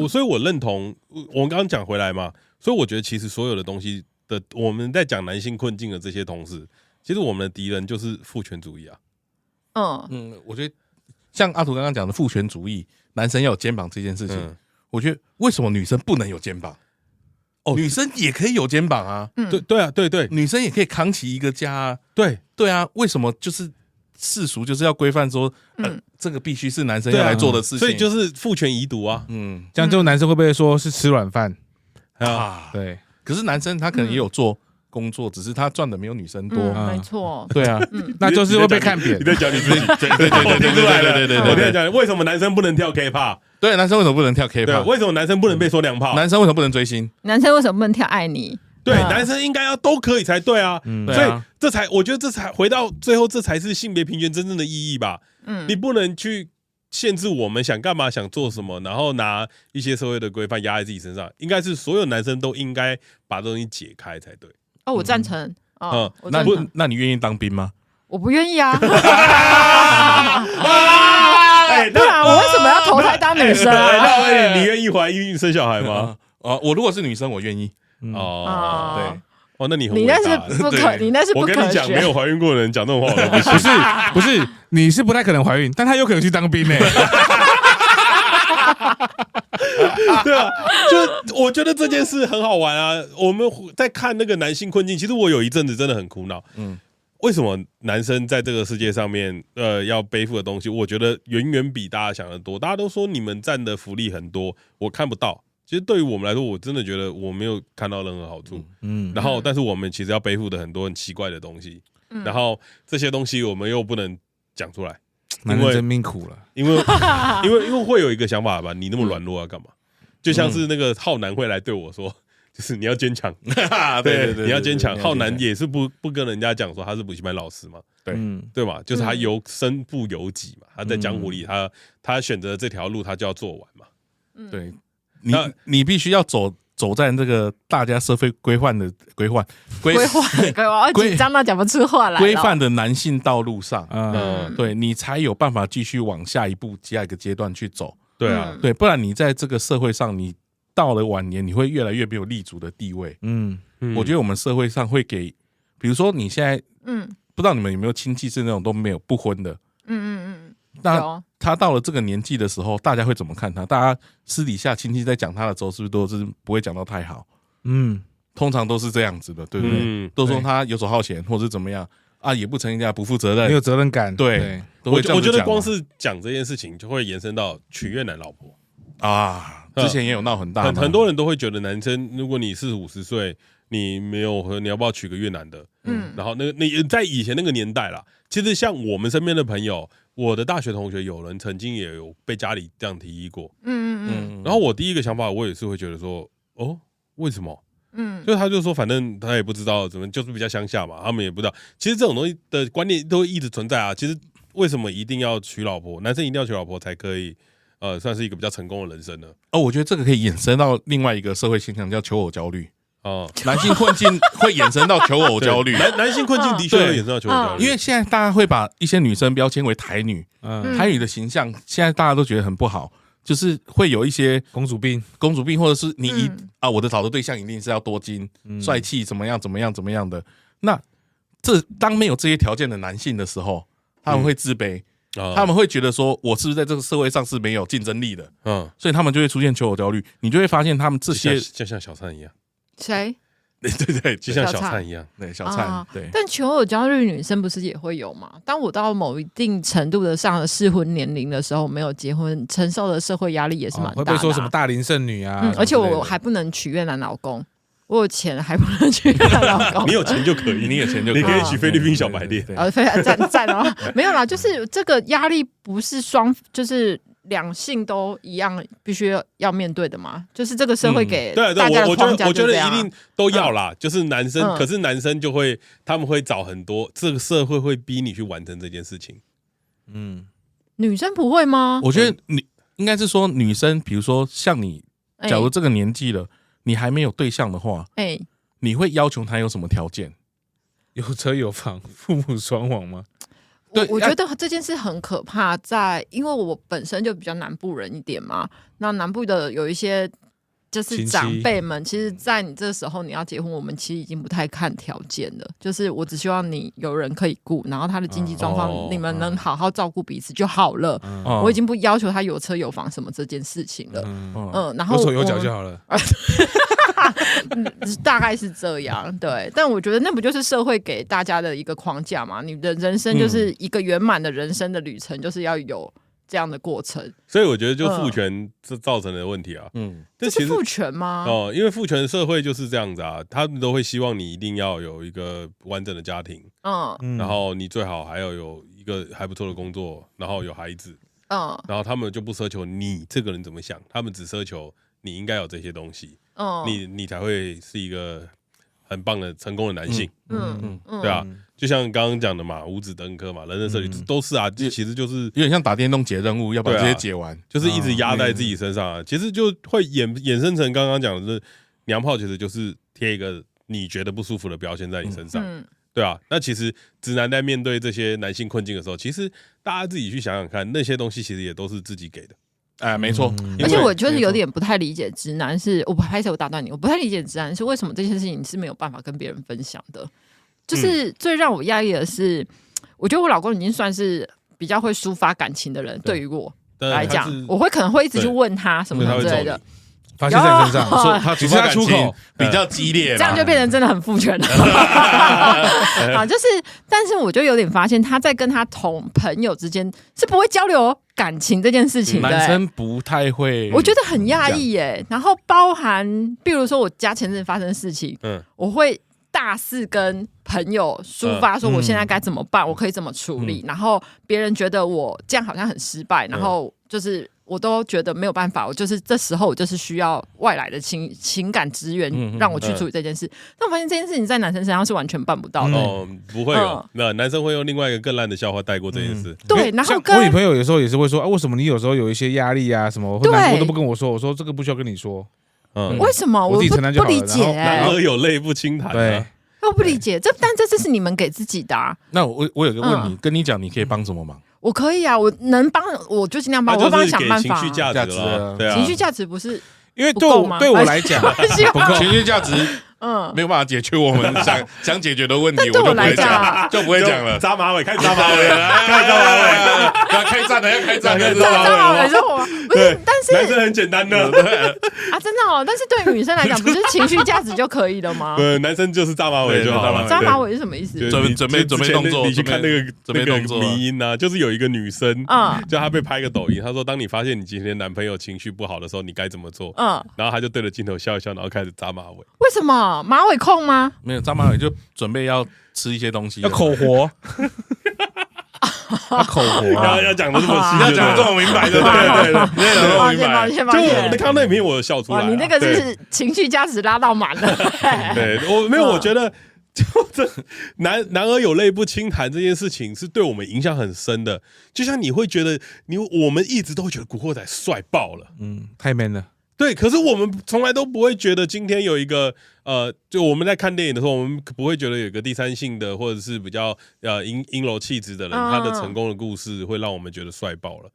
所以我认同我们刚刚讲回来嘛，所以我觉得其实所有的东西的我们在讲男性困境的这些同事，其实我们的敌人就是父权主义啊。我觉得像阿图刚刚讲的父权主义，男生要有肩膀这件事情，我觉得为什么女生不能有肩膀？女生也可以有肩膀啊，对，女生也可以扛起一个家啊，对啊，为什么就是世俗就是要规范说，这个必须是男生要来做的事情，所以就是父权遗毒啊，这样之后男生会不会说是吃软饭啊？对，可是男生他可能也有做工作，只是他赚的没有女生多，没错，对啊，那就是会被看扁。你在讲你自己，对，我听出来了，对，我在讲为什么男生不能跳 K-pop？ 对，男生为什么不能跳 K-pop？ 为什么男生不能被说娘炮？男生为什么不能追星？男生为什么不能跳爱你？对，男生应该要都可以才对啊。所以我觉得这才回到最后，这才是性别平权真正的意义吧。你不能去限制我们想干嘛、想做什么，然后拿一些社会的规范压在自己身上。应该是所有男生都应该把这东西解开才对。我赞成。那你愿意当兵吗？我不愿意啊。不然我为什么要投胎当女生？那你愿意怀孕生小孩吗？我如果是女生，我愿意。对。那你那是不可，你那是不可。我跟你讲，没有怀孕过的人讲这种话，不是，你是不太可能怀孕，但他有可能去当兵呢。对啊，就我觉得这件事很好玩啊。我们在看那个男性困境，其实我有一阵子真的很苦恼。为什么男生在这个世界上面，要背负的东西，我觉得远远比大家想的多。大家都说你们占的福利很多，我看不到。其实对于我们来说，我真的觉得我没有看到任何好处。然后，但是我们其实要背负的很多很奇怪的东西。然后这些东西我们又不能讲出来，男人真命苦了。因为会有一个想法吧，你那么软弱要干嘛？就像是那个浩南会来对我说，就是你要坚强。对，你要坚强。浩南也是不跟人家讲说他是补习班老师嘛，对嘛，就是他身不由己嘛，他在江湖里他选择这条路，他就要做完嘛。对。你必须要走在这个大家社会规范，紧张到讲不出话来。规范的男性道路上，对你才有办法继续往下一步、下一个阶段去走。对啊，对，不然你在这个社会上，你到了晚年，你会越来越没有立足的地位。我觉得我们社会上会给，比如说你现在，不知道你们有没有亲戚是那种都没有不婚的，那他到了这个年纪的时候，大家会怎么看他？大家私底下亲戚在讲他的时候，是不是都是不会讲到太好？通常都是这样子的，对不对？都说他游手好闲，或者是怎么样啊，也不成家，不负责任，没有责任感。对，我觉得光是讲这件事情，就会延伸到娶越南老婆啊。之前也有闹很大，很多人都会觉得男生，如果你40-50岁，你要不要娶个越南的？然后你在以前那个年代啦，其实像我们身边的朋友。我的大学同学有人曾经也有被家里这样提议过，然后我第一个想法，我也是会觉得说，为什么？就是他就说，反正他也不知道怎么，就是比较乡下嘛，他们也不知道。其实这种东西的观念都一直存在啊。其实为什么一定要娶老婆？男生一定要娶老婆才可以，算是一个比较成功的人生呢？我觉得这个可以衍生到另外一个社会现象，叫求偶焦虑。男性困境会衍生到求偶焦虑，男性困境的确会衍生到求偶焦虑，因为现在大家会把一些女生标签为台女，台女的形象现在大家都觉得很不好，就是会有一些公主病，或者是我的找的对象一定是要多金、帅气，怎么样的。那当没有这些条件的男性的时候，他们会自卑，他们会觉得说，我是不是在这个社会上是没有竞争力的？所以他们就会出现求偶焦虑。你就会发现他们这些就像小灿一样。谁？对，就像小灿一样，对小灿，对。但求偶焦虑女生不是也会有吗？当我到某一定程度的上了适婚年龄的时候，没有结婚，承受的社会压力也是蛮大的。会被说什么大龄剩女啊？而且我还不能娶越南老公，我有钱还不能娶越南老公。你有钱就可以，你有钱就可以，你可以娶菲律宾小白脸。非常赞哦！没有啦，就是这个压力不是就是两性都一样，必须要面对的嘛，就是这个社会给大家的框架，我觉得一定都要啦。就是男生，可是男生他们会找很多，这个社会会逼你去完成这件事情。女生不会吗？我觉得应该是说女生，比如说像你，假如这个年纪了，你还没有对象的话，你会要求他有什么条件？有车有房，父母双亡吗？我觉得这件事很可怕，因为我本身就比较南部人一点嘛，那南部的有一些就是长辈们，其实在你这时候你要结婚，我们其实已经不太看条件了，就是我只希望你有人可以顾，然后他的经济状况你们能好好照顾彼此就好了，我已经不要求他有车有房什么这件事情了，然后有手有脚就好了。大概是这样，对，但我觉得那不就是社会给大家的一个框架嘛？你的人生就是一个圆满的人生的旅程，就是要有这样的过程。所以我觉得就父权这造成的问题啊，这是父权吗？因为父权社会就是这样子啊，他们都会希望你一定要有一个完整的家庭，然后你最好还要有一个还不错的工作，然后有孩子，然后他们就不奢求你这个人怎么想，他们只奢求你应该有这些东西，你才会是一个很棒的成功的男性，对啊。就像刚刚讲的嘛，五子登科嘛，人生设计都是啊，其实就是有点像打电动解任务，要把这些解完，就是一直压在自己身上啊。其实就会衍生成刚刚讲的是娘炮，其实就是贴一个你觉得不舒服的标签在你身上，对啊。那其实直男在面对这些男性困境的时候，其实大家自己去想想看，那些东西其实也都是自己给的。哎，没错。而且我就是有点不太理解直男是，我拍摄我打断你，我不太理解直男是为什么这些事情是没有办法跟别人分享的。就是最让我压抑的是，我觉得我老公已经算是比较会抒发感情的人，对于我来讲，我会可能会一直去问他什么之类的，发泄在身上，说他只是他出口比较激烈，这样就变成真的很父权了。啊，就是，但是我就有点发现，他在跟他同朋友之间是不会交流感情这件事情的，男生不太会，我觉得很讶异耶。然后包含，比如说我家前阵发生的事情，我会大肆跟朋友抒发说我现在该怎么办，我可以怎么处理，然后别人觉得我这样好像很失败，然后就是我都觉得没有办法，我就是这时候我就是需要外来的情感支援让我去处理这件事。但我发现这件事情在男生身上是完全办不到的。不会有，那男生会用另外一个更烂的笑话带过这件事。对，然后我女朋友有时候也是会说，为什么你有时候有一些压力啊什么，难过都不跟我说？我说这个不需要跟你说。为什么我自己承担就好了？不理解，男儿有泪不轻弹。对，我不理解但这是你们给自己的。那我有个问题，跟你讲，你可以帮什么忙？我可以啊，我能帮我就尽量帮，我会帮他想办法。情绪价值了，对啊，情绪价值不是因为对我来讲不够，情绪价值没有办法解决我们想解决的问题，我就不会讲，就不会讲了。扎马尾，开始扎马尾了，开始扎马尾，要开战了，要开战了，扎马尾是我吗？不是，但是男生很简单的啊，真的哦。但是对女生来讲，不是情绪价值就可以了吗？男生就是扎马尾就好了。扎马尾是什么意思？准备动作，你去看那个迷因啊，就是有一个女生，就她被拍个抖音，她说当你发现你今天男朋友情绪不好的时候，你该怎么做？然后她就对着镜头笑一笑，然后开始扎马尾。为什么马尾控吗？没有扎马尾就准备要吃一些东西，要口活。他口活要讲的这么细，要讲的这么明白，对，抱歉，就你看那影片，我有笑出来。你那个是情绪价值拉到满了。对，我没有，我觉得就这男儿有泪不轻弹这件事情是对我们影响很深的。就像你会觉得我们一直都会觉得古惑仔帅爆了，太 man 了。对，可是我们从来都不会觉得今天有一个就我们在看电影的时候，我们不会觉得有一个第三性的或者是比较阴柔气质的人，他的成功的故事会让我们觉得帅爆了。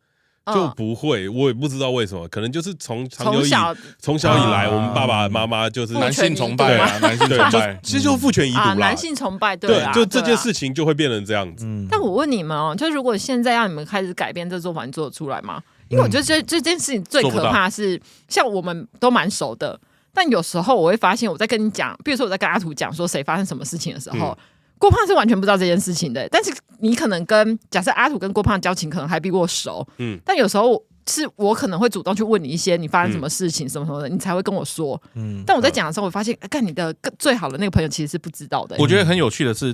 就不会，我也不知道为什么，可能就是从小以来，我们爸爸妈妈就是男性崇拜啊，男性崇拜，其实就父权遗毒啦，男性崇拜，对，就这件事情就会变成这样子。但我问你们哦，就如果现在让你们开始改变这做法，你做得出来吗？因为我觉得这件事情最可怕的是，像我们都蛮熟的，但有时候我会发现，我在跟你讲，比如说我在跟阿图讲说谁发生什么事情的时候。郭胖是完全不知道这件事情的，但是你可能假设阿土跟郭胖交情可能还比我熟，但有时候是我可能会主动去问你一些你发生什么事情什么什么的，你才会跟我说。但我在讲的时候，我发现，干你的最好的那个朋友其实是不知道的。我觉得很有趣的是，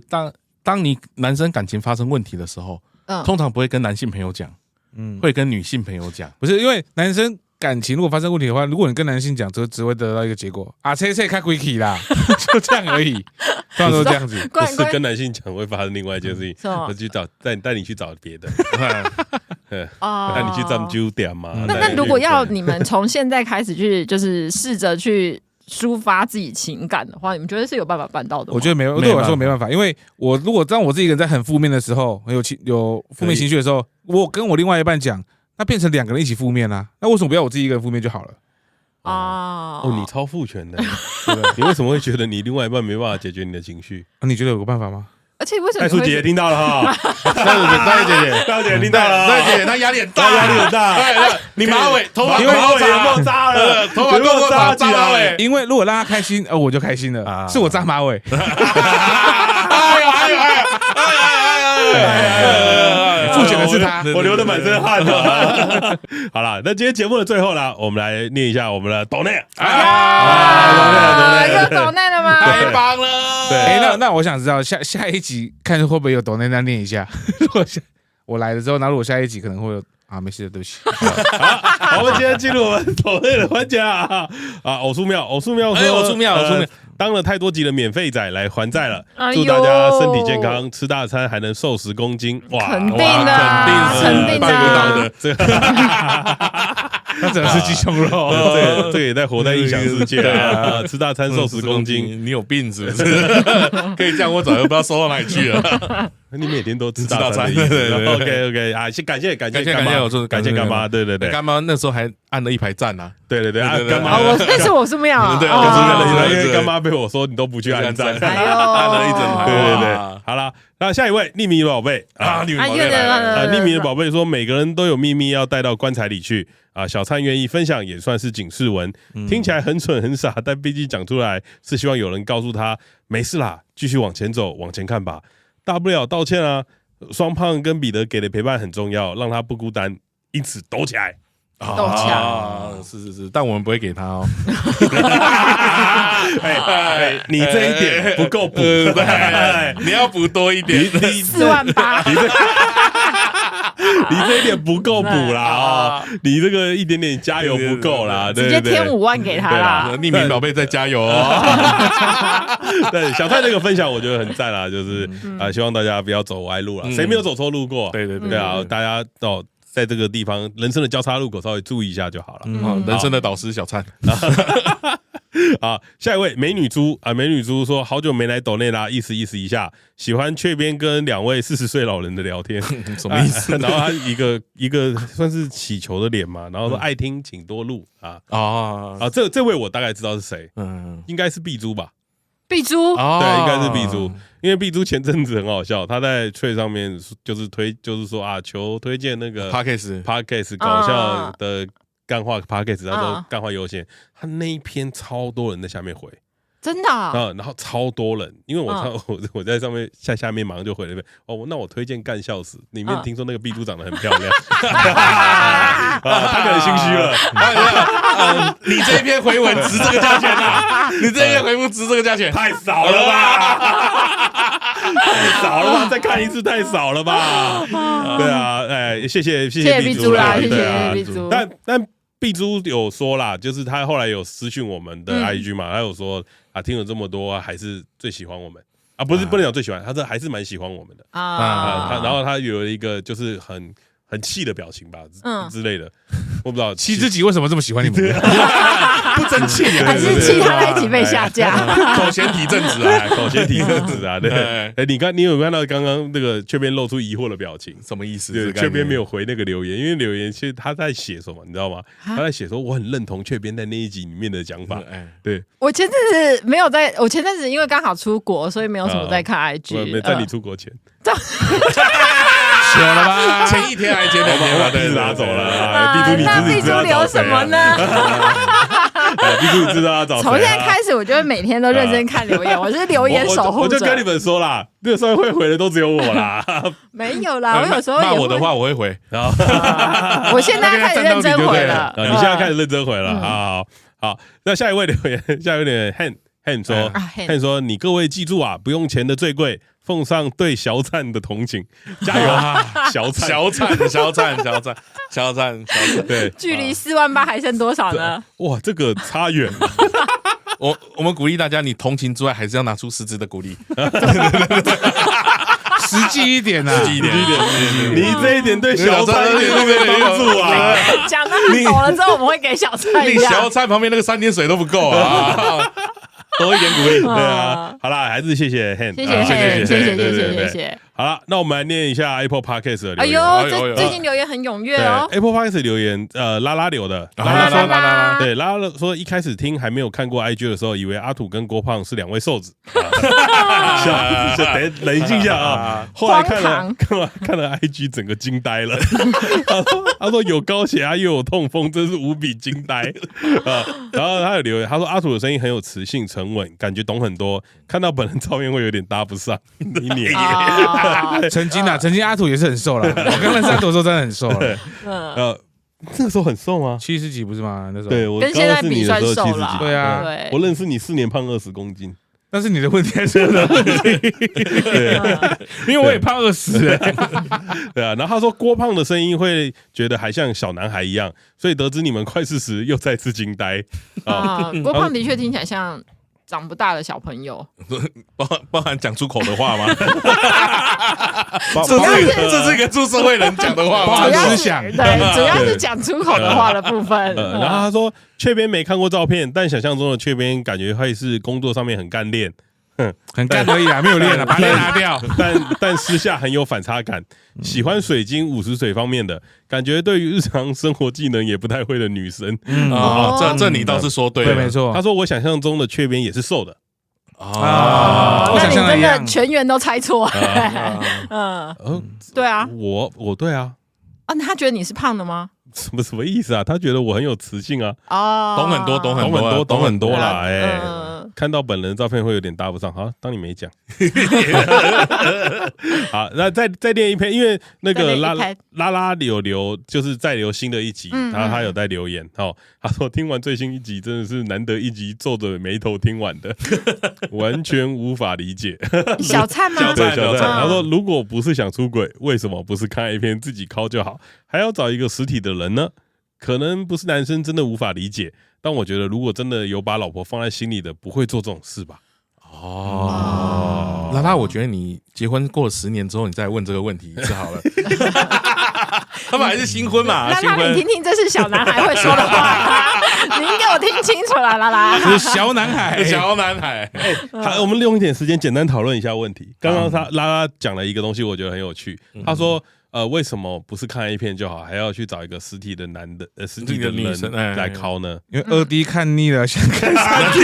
当你男生感情发生问题的时候，通常不会跟男性朋友讲，会跟女性朋友讲，不是因为男生。感情如果发生问题的话，如果你跟男性讲，只会得到一个结果啊，切开鬼气啦，就这样而已，通常都这样子。不是跟男性讲会发生另外一件事情，我去找带你去找别的，带你去占酒店嘛。那如果要你们从现在开始去，就是试着去抒发自己情感的话，你们觉得是有办法办到的吗？我觉得对我来说没办法，因为我如果当我自己一个人在很负面的时候，有负面情绪的时候，我跟我另外一半讲。那变成两个人一起负面啊？那为什么不要我自己一个人负面就好了？你超父权的，你为什么会觉得你另外一半没办法解决你的情绪？你觉得有个办法吗？而且为什么？戴叔姐姐听到了哈，戴姐姐听到了，戴姐姐她压力很大，压力很大。你头发有没有扎了？头发够扎马尾。因为如果让他开心，我就开心了。是我扎马尾。付钱的是他，我流得满身汗了。好了，那今天节目的最后呢，我们来念一下我们的抖内又抖内了吗？太棒了！对，那我想知道下一集看会不会有抖内，再念一下。如果我来了之后，那如果下一集可能会有啊，没事的，对不起。好，我们今天进入我们抖内的环节啊！偶数庙说，当了太多集的免费仔来还债了，祝大家身体健康，吃大餐还能瘦10公斤，哇，肯定的，办不到的，这个那真的是鸡胸肉，这个也在活在异想世界啊！吃大餐瘦10公斤，你有病是不是？可以这样，我早就不知道瘦到哪里去了。你每天都吃大餐的意思？OK 啊，先感谢干妈，对，干妈那时候还按了一排赞啊，对，干妈，那是我是庙啊，对，因为干妈被我说你都不去按赞，按了一整排，对，好了，那下一位匿名的宝贝啊，匿名的宝贝说每个人都有秘密要带到棺材里去啊，小灿愿意分享也算是警示文，听起来很蠢很傻，但毕竟讲出来是希望有人告诉他没事啦，继续往前走，往前看吧。大不了道歉啊！双胖跟彼得给的陪伴很重要，让他不孤单，因此抖起来。抖起来，是，但我们不会给他哦。你这一点不够补，你要补多一点48000。你这一点不够补啦啊！你这个一点点加油不够啦，直接添5万给他啦。匿名宝贝再加油哦！对，小蔡那个分享我觉得很赞啦，就是希望大家不要走歪路了，谁没有走错路过？对啊，大家在这个地方人生的交叉路口稍微注意一下就好了。人生的导师小灿。啊，下一位美女猪啊，美女猪说好久没来抖内啦，意思一下，喜欢雀边跟2位40岁老人的聊天，什么意思？然后他一个算是祈求的脸嘛，然后说爱听请多录啊这位我大概知道是谁，应该是碧珠吧。碧珠对，应该是碧珠，因为碧珠前阵子很好笑，他在Twitter上面就是说啊，求推荐那个 Podcast 搞笑的干话 Podcast， 他说干话优先，他那一篇超多人在下面回，真的然后超多人，因为我在上面下面马上就回了一遍那我推荐干笑死，里面听说那个碧珠长得很漂亮，他可能心虚了，你这一篇回文值这个价钱啊？你这一篇回复值这个价钱？太少了吧？太少了吧？再看一次太少了吧？对啊，谢谢碧珠啦，谢谢碧珠。但碧珠有说啦，就是他后来有私讯我们的 IG 嘛，他有说听了这么多，还是最喜欢我们啊，不能讲最喜欢，他这还是蛮喜欢我们的然后他有一个就是很气的表情吧，之类的，我不知道气自己为什么这么喜欢你们，不争气啊，还是气他那一集被下架？口嫌体正直啊，口嫌体正直啊，对。你有看到刚刚那个雀边露出疑惑的表情？什么意思？对，雀边没有回那个留言，因为留言其实他在写什么，你知道吗？他在写说我很认同雀边在那一集里面的讲法。对，我前阵子没有在，我前阵子因为刚好出国，所以没有什么在看 IG。没在你出国前。有了吧？前一天还前2天吧，对，拿走了。碧珠，你那碧珠留什么呢？碧珠，你知道要找谁？从现在开始，我就会每天都认真看留言，我是留言守护者。我就跟你们说啦，那个上面会回的都只有我啦。没有啦，我有时候骂我的话我会回。我现在开始认真回了。你现在开始认真回了。好，那下一位留言，Han 说，你各位记住啊，不用钱的最贵，奉上对小灿的同情，加油啊！小灿，对，距离48000还剩多少呢？哇，这个差远了。我们鼓励大家，你同情之外，还是要拿出实质的鼓励，实际一点啊，你这一点对小灿一点都没有帮助啊！讲得很懂了之后，我们会给小灿一下。你小灿旁边那个3点水都不够啊！多一点鼓励，对啊，好啦，还是谢谢 Han， 谢谢。好了，那我们来念一下 Apple Podcast 的留言。哎呦，最近留言很踊跃哦。Apple Podcast 留言，拉留的，对，拉说一开始听还没有看过 IG 的时候，以为阿土跟郭胖是2位瘦子，冷静一下啊。后来看了 IG， 整个惊呆了。他说有高血压又有痛风，真是无比惊呆啊。然后他有留言，他说阿土的声音很有磁性沉稳，感觉懂很多，看到本人照片会有点搭不上。你曾经阿土也是很瘦了，我刚认识阿土的时候真的很瘦了。那个时候很瘦吗？70几不是吗？那时候对我跟现在比算瘦了。对啊，我认识你4年胖20公斤。但是你的问题还是我的问题，因为我也胖20对啊，然后他说郭胖的声音会觉得还像小男孩一样，所以得知你们快40又再次惊呆啊。郭胖的确听起来像长不大的小朋友，包含讲出口的话吗？这是一个出社会人讲的话吗？包含思想，对，主要是讲出口的话的部分。然后他说雀边没看过照片，但想象中的雀边感觉会是工作上面很干练，很干而已啊，没有练啊，把练拿掉。但私下很有反差感，喜欢水晶50水方面的感觉，对于日常生活技能也不太会的女生。这你倒是说对了，没错。他说我想象中的雀边也是瘦的。那你真的全员都猜错。对啊，我对啊。那他觉得你是胖的吗？什么意思啊？他觉得我很有磁性啊。懂很多啦。看到本人照片会有点搭不上，好，当你没讲。好，那再念一篇，因为那个拉柳就是再留新的一集，然后他有在留言，他说听完最新一集真的是难得一集皱着眉头听完的，完全无法理解。小灿吗？对，小灿。他说如果不是想出轨，为什么不是看一篇自己敲就好，还要找一个实体的人呢？可能不是男生真的无法理解，但我觉得如果真的有把老婆放在心里的，不会做这种事吧。拉拉，我觉得你结婚过了10年之后，你再问这个问题就好了。他们还是新婚嘛？拉拉，你听听，这是小男孩会说的话，您给我听清楚了，拉拉。这是小男孩。我们用一点时间简单讨论一下问题。刚刚拉拉讲了一个东西，我觉得很有趣。他说。为什么不是看 A 片就好，还要去找一个实体的实体的女生来敲呢？因为2D 看腻了，想看3D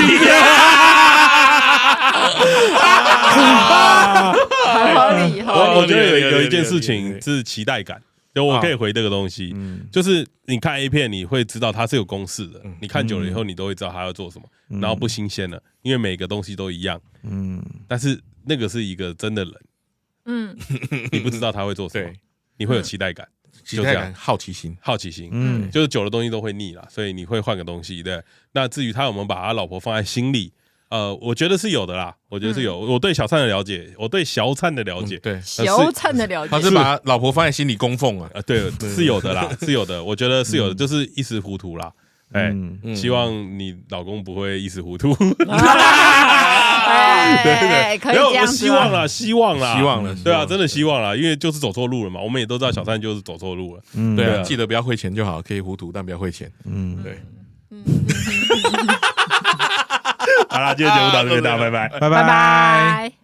很合理。我觉得有一件事情是期待感，就我可以回这个东西，就是你看 A 片，你会知道它是有公式的，你看久了以后，你都会知道它要做什么，然后不新鲜了，因为每个东西都一样。但是那个是一个真的人，你不知道他会做什么。你会有期待感，好奇心，就是久的东西都会腻了，所以你会换个东西。对，那至于他有没有把他老婆放在心里，我觉得是有的啦，我觉得是有。我对小灿的了解，我对小灿的了解，对小灿的了解，他是把老婆放在心里供奉啊，对，是有的啦，是有的，我觉得是有的，就是一时糊涂啦。希望你老公不会一时糊涂。对，可以这样子。希望啦，对啊，真的希望啦，因为就是走错路了嘛。我们也都知道小三就是走错路了。对啊，记得不要汇钱就好，可以糊涂但不要汇钱。对。好啦，今天节目到这边，大家拜拜，拜拜。